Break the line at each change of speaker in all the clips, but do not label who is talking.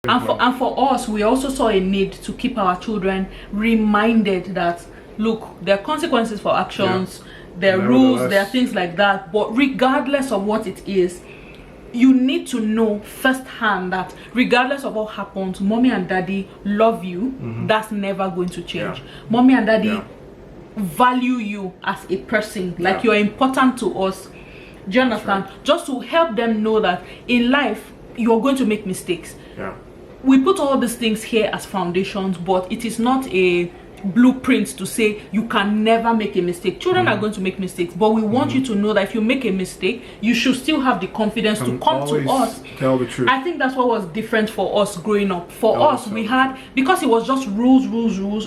And for us, we also saw a need to keep our children reminded that, look, there are consequences for actions, there are rules, there are things like that. But regardless of what it is, you need to know firsthand that regardless of what happens, mommy and daddy love you. That's never going to change. Mommy and daddy value you as a person, like you're important to us. Do you understand? Just to help them know that in life you're going to make mistakes. We put all these things here as foundations, but it is not a blueprint to say you can never make a mistake. Children are going to make mistakes, but we want you to know that if you make a mistake, you should still have the confidence to come to us.
Tell the truth.
I think that's what was different for us growing up. For us, we had, because it was just rules.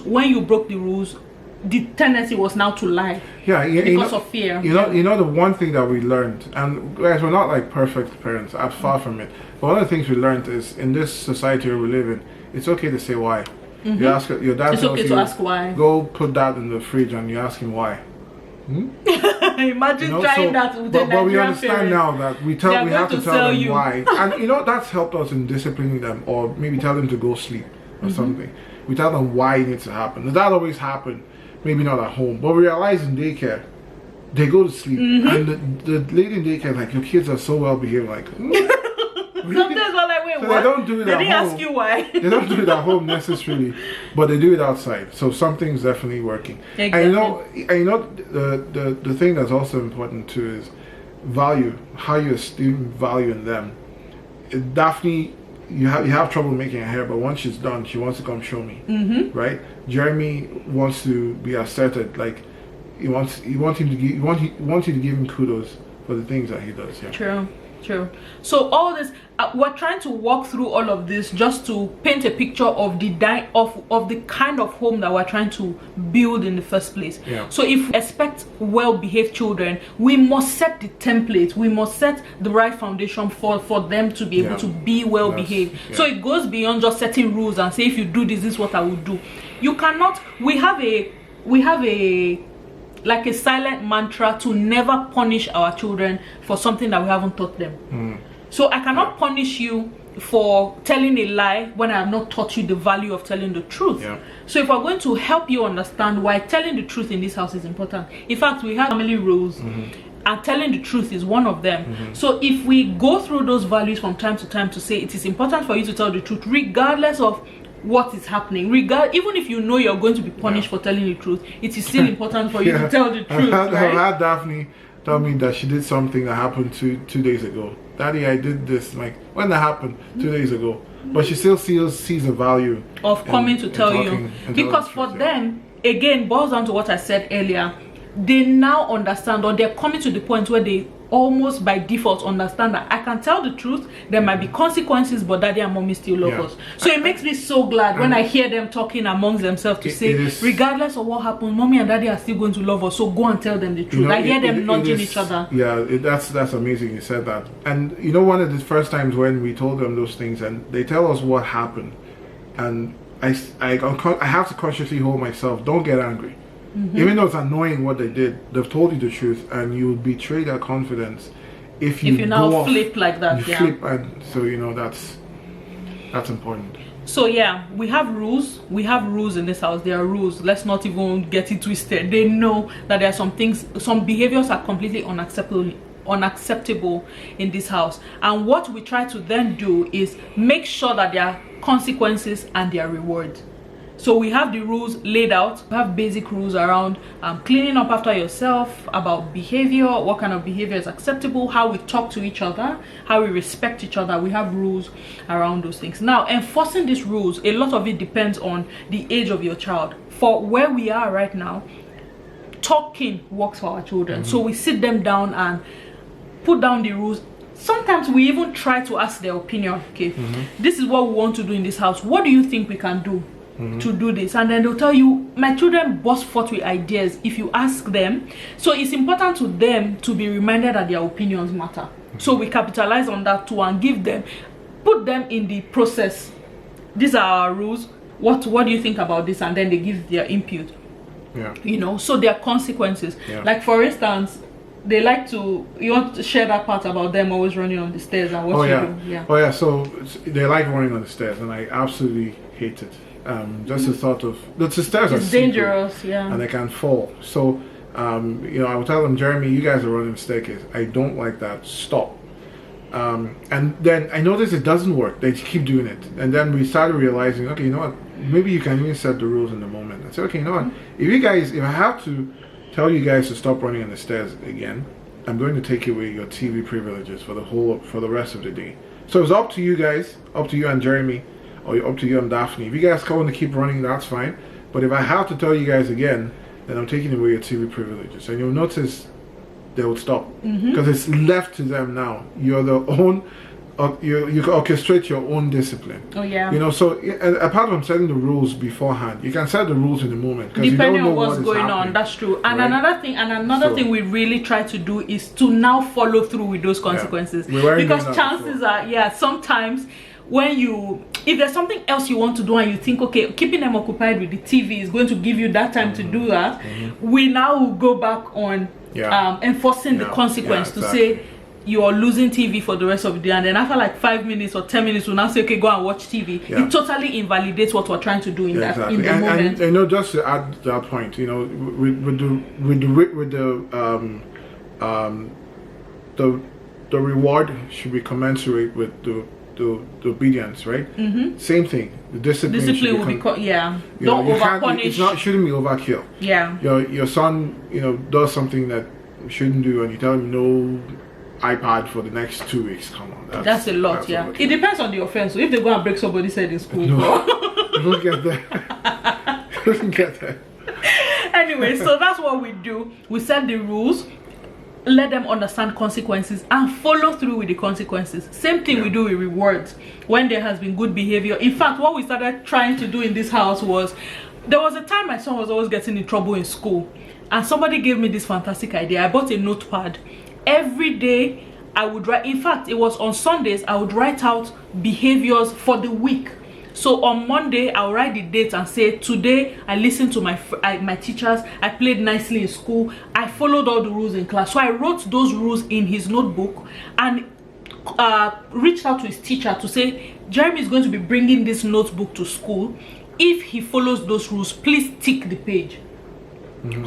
When you broke the rules, the tendency was now to lie. Because of fear.
You know the one thing that we learned, and guys, we're not like perfect parents. I'm far from it. But one of the things we learned is in this society we live in, it's okay to say why. You ask your dad.
It's okay to ask why.
Go put that in the fridge, and you ask him why.
Imagine trying that with a Nigerian
but we understand
parent.
Now that we have to tell them why, and that's helped us in disciplining them, or maybe tell them to go sleep or something. We tell them why it needs to happen. Does that always happen? Maybe not at home, but we realize in daycare, they go to sleep, and the lady in daycare is like, your kids are so well behaved, like.
Sometimes we're like, wait,
so
what?
They don't do it at home.
They didn't ask you why.
They don't do it at home necessarily, but they do it outside. So something's definitely working.
Exactly.
And you know the thing that's also important too is value. How you esteem value in them. Daphne, you have trouble making her hair, but once she's done, she wants to come show me. Right? Jeremy wants to be asserted. Like you want you to give him kudos for the things that he does. Yeah.
True. So all this, we're trying to walk through all of this just to paint a picture of the kind of home that we're trying to build in the first place. So if we expect well-behaved children, we must set the template. We must set the right foundation for them to be able to be well-behaved. So it goes beyond just setting rules and say, if you do this, this is what I will do. You cannot. We have a like a silent mantra to never punish our children for something that we haven't taught them. So I cannot punish you for telling a lie when I have not taught you the value of telling the truth. So if we're going to help you understand why telling the truth in this house is important, in fact, we have family rules, and telling the truth is one of them. So if we go through those values from time to time to say it is important for you to tell the truth regardless of what is happening, even if you know you're going to be punished for telling the truth, it is still important for you to tell the truth.
I've had Daphne tell me that she did something that happened two days ago. Daddy, I did this. Like, when that happened 2 days ago, but she still sees the value
of coming to tell you, because for them, again, boils down to what I said earlier. They now understand, or they're coming to the point where they almost by default understand that I can tell the truth, there might be consequences, but daddy and mommy still love us. So it makes me so glad when I hear them talking amongst themselves to say, regardless of what happens, mommy and daddy are still going to love us, so go and tell them the truth. I hear them nudging each other.
That's amazing you said that. And one of the first times when we told them those things and they tell us what happened, and I have to consciously hold myself, don't get angry. Even though it's annoying what they did, they've told you the truth, and you betray their confidence if you
now flip like that.
You flip, and so that's important.
So we have rules. We have rules in this house. There are rules. Let's not even get it twisted. They know that there are some things, some behaviors are completely unacceptable in this house, and what we try to then do is make sure that there are consequences and there are rewards. So we have the rules laid out. We have basic rules around cleaning up after yourself, about behavior, what kind of behavior is acceptable, how we talk to each other, how we respect each other. We have rules around those things. Now, enforcing these rules, a lot of it depends on the age of your child. For where we are right now, talking works for our children. So we sit them down and put down the rules. Sometimes we even try to ask their opinion. Okay, this is what we want to do in this house. What do you think we can do to do this? And then they'll tell you, my children burst forth with ideas if you ask them. So it's important to them to be reminded that their opinions matter. So we capitalize on that too and put them in the process. These are our rules. What do you think about this? And then they give their input. So there are consequences. Like, for instance, they like to. You want to share that part about them always running on the stairs and what you do? Yeah.
Oh yeah. So they like running on the stairs, and I absolutely hate it. Just the thought of the stairs are
dangerous, yeah,
and they can fall. So you know, I would tell them, Jeremy, you guys are running the staircase. I don't like that. Stop. And then I noticed it doesn't work. They keep doing it, and then we started realizing, okay, you know what? Maybe you can even set the rules in the moment. I said, okay, you know what? If I have to tell you guys to stop running on the stairs again, I'm going to take away your TV privileges for the rest of the day. So it's up to you guys, up to you and Jeremy, or up to you and Daphne. If you guys want to keep running, that's fine. But if I have to tell you guys again, then I'm taking away your TV privileges, and you'll notice they will stop because it's left to them now. You're the own. You orchestrate your own discipline.
Oh yeah.
You know, so apart from setting the rules beforehand, you can set the rules in the moment.
Depending on what's going on, that's true. And right? another thing we really try to do is to now follow through with those consequences, because chances are, sometimes if there's something else you want to do and you think, okay, keeping them occupied with the TV is going to give you that time to do that, we now will go back on enforcing the consequence to say you are losing TV for the rest of the day, and then after like 5 minutes or 10 minutes we'll now say, okay, go and watch TV. It totally invalidates what we're trying to do in that in the moment.
And you know, just to add to that point, you know, the reward should be commensurate with the obedience, right? Same thing. The discipline will be
don't over punish.
Shouldn't be overkill. Your son, you know, does something that he shouldn't do, and you tell him no iPad for the next 2 weeks. Come on,
that's a lot. It depends on the offense. So if they go and break somebody's head in school,
don't get there. Don't get there.
Anyway, so that's what we do. We set the rules, let them understand consequences, and follow through with the consequences. Same thing we do with rewards when there has been good behavior. In fact, what we started trying to do in this house was, there was a time my son was always getting in trouble in school, and somebody gave me this fantastic idea. I bought a notepad. Every day I would write, in fact it was on Sundays, I would write out behaviors for the week. So on Monday I'll write the date and say, today I listened to my teachers, I played nicely in school, I followed all the rules in class. So I wrote those rules in his notebook and reached out to his teacher to say, Jeremy is going to be bringing this notebook to school. If he follows those rules, please tick the page.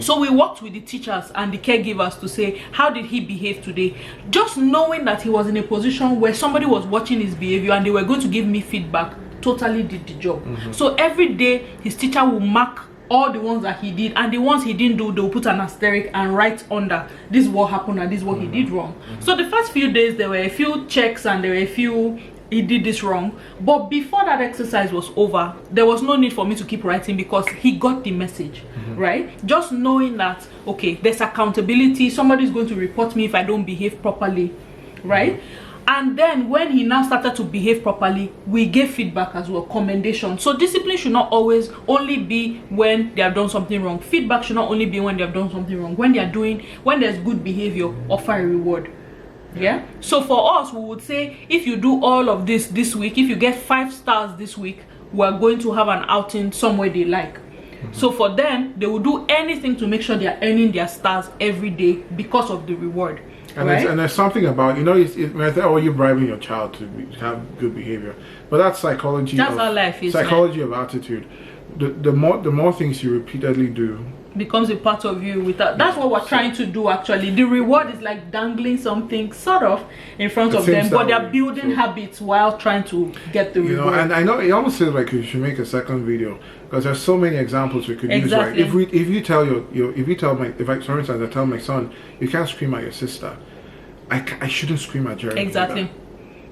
So we worked with the teachers and the caregivers to say, how did he behave today? Just knowing that he was in a position where somebody was watching his behavior and they were going to give me feedback, totally did the job. So every day his teacher will mark all the ones that he did, and the ones he didn't do, they'll put an asterisk and write under, this is what happened and this is what he did wrong. So the first few days there were a few checks and there were a few, he did this wrong. But before that exercise was over, there was no need for me to keep writing because he got the message, right? Just knowing that, okay, there's accountability, somebody's going to report me if I don't behave properly, right? And then when he now started to behave properly, we gave feedback as well, commendation. So discipline should not always only be when they have done something wrong. Feedback should not only be when they have done something wrong. When there's good behavior, offer a reward. Yeah, so for us, we would say, if you do all of this week, if you get 5 stars this week, we're going to have an outing somewhere they like. So for them, they will do anything to make sure they are earning their stars every day because of the reward.
And, and there's something about, you know, you're bribing your child to have good behavior, but that's psychology.
That's how life is.
Psychology of attitude. The more things you repeatedly do,
becomes a part of you. Without that's what we're trying to do. Actually, the reward is like dangling something sort of in front of them, but they're building habits while trying to get the reward.
And I know it almost feels like you should make a second video because there's so many examples we could use. Right? If you tell for instance, I tell my son, you can't scream at your sister, I shouldn't scream at Jeremy.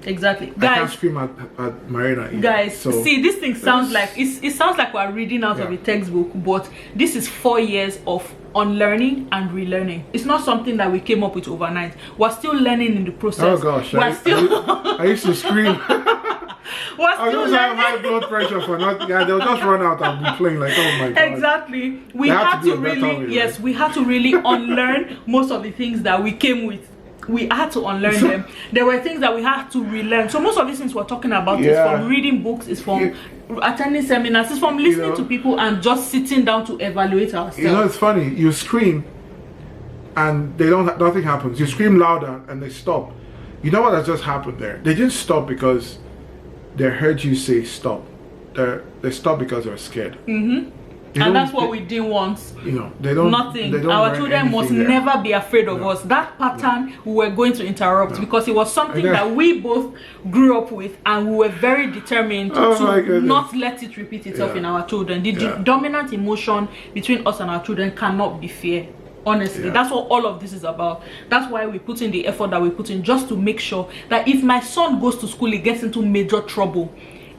Exactly,
guys. I can't scream at Marina either.
Guys, so see, this thing sounds like it sounds like we're reading out of a textbook, but this is 4 years of unlearning and relearning. It's not something that we came up with overnight. We're still learning in the process.
Oh gosh, I used to scream.
I
was have high blood pressure for not. Yeah, they'll just run out and be playing like, oh my god.
Exactly. We had to really unlearn most of the things that we came with. We had to unlearn them. There were things that we had to relearn. So most of these things we're talking about is from reading books, is from attending seminars, is from listening to people and just sitting down to evaluate ourselves.
You know, it's funny. You scream, and nothing happens. You scream louder and they stop. You know what has just happened there? They didn't stop because they heard you say stop. They stopped because they were scared.
And that's what we didn't want.
You know, they don't.
Nothing.
They don't
Our children must never be afraid of us. That pattern we were going to interrupt because it was something that we both grew up with, and we were very determined to not let it repeat itself in our children. The dominant emotion between us and our children cannot be fear. Honestly, that's what all of this is about. That's why we put in the effort that we put in, just to make sure that if my son goes to school, he gets into major trouble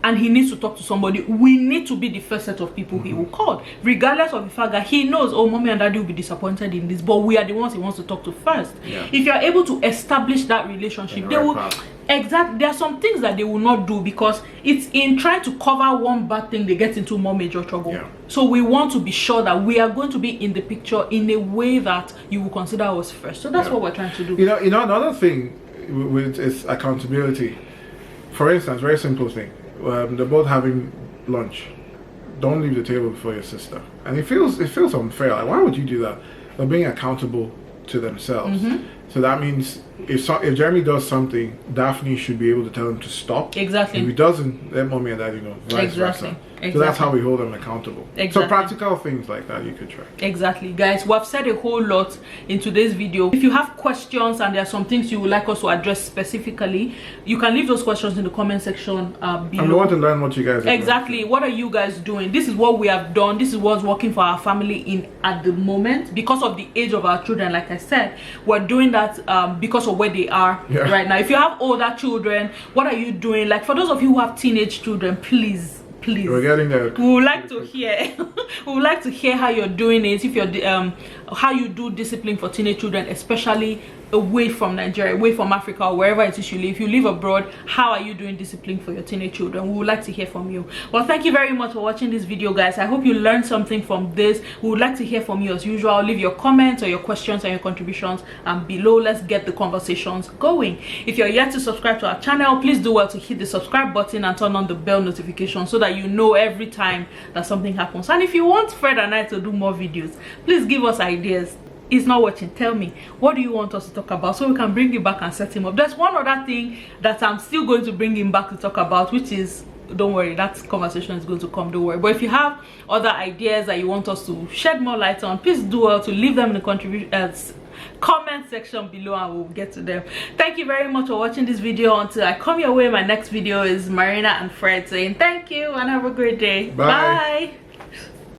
and he needs to talk to somebody, we need to be the first set of people he will call, regardless of the fact that he knows, oh, mommy and daddy will be disappointed in this, but we are the ones he wants to talk to first. If you're able to establish that relationship, they will exactly, there are some things that they will not do because it's in trying to cover one bad thing they get into more major trouble. So we want to be sure that we are going to be in the picture in a way that you will consider us first. So that's what we're trying to do.
You know, another thing with is accountability. For instance, very simple thing. They're both having lunch. Don't leave the table before your sister. And it feels unfair. Like, why would you do that? They're being accountable to themselves. So that means if Jeremy does something, Daphne should be able to tell him to stop.
Exactly.
If he doesn't, let mommy and daddy know. Vice versa. So that's how we hold them accountable. So practical things like that you could try.
Exactly, guys. We have said a whole lot in today's video. If you have questions and there are some things you would like us to address specifically, you can leave those questions in the comment section below.
And we want to learn what you guys are
exactly doing. What are you guys doing? This is what we have done. This is what's working for our family at the moment. Because of the age of our children, like I said, we're doing that because of where they are right now. If you have older children, what are you doing? Like, for those of you who have teenage children, please, we're
getting there.
We would like to hear we would like to hear how you're doing it, if you're how you do discipline for teenage children, especially away from Nigeria, away from Africa, or wherever it is you live. If you live abroad, how are you doing discipline for your teenage children? We would like to hear from you. Well, thank you very much for watching this video, guys. I hope you learned something from this. We would like to hear from you as usual. Leave your comments or your questions and your contributions below. Let's get the conversations going. If you're yet to subscribe to our channel, please do well to hit the subscribe button and turn on the bell notification so that you know every time that something happens. And if you want Fred and I to do more videos, please give us ideas. He's not watching. Tell me, what do you want us to talk about so we can bring him back and set him up? There's one other thing that I'm still going to bring him back to talk about, which is, don't worry, that conversation is going to come, don't worry. But if you have other ideas that you want us to shed more light on, please do well to leave them in the comment section below and we'll get to them. Thank you very much for watching this video. Until I come your way, my next video is Marina and Fred saying thank you and have a great day. Bye.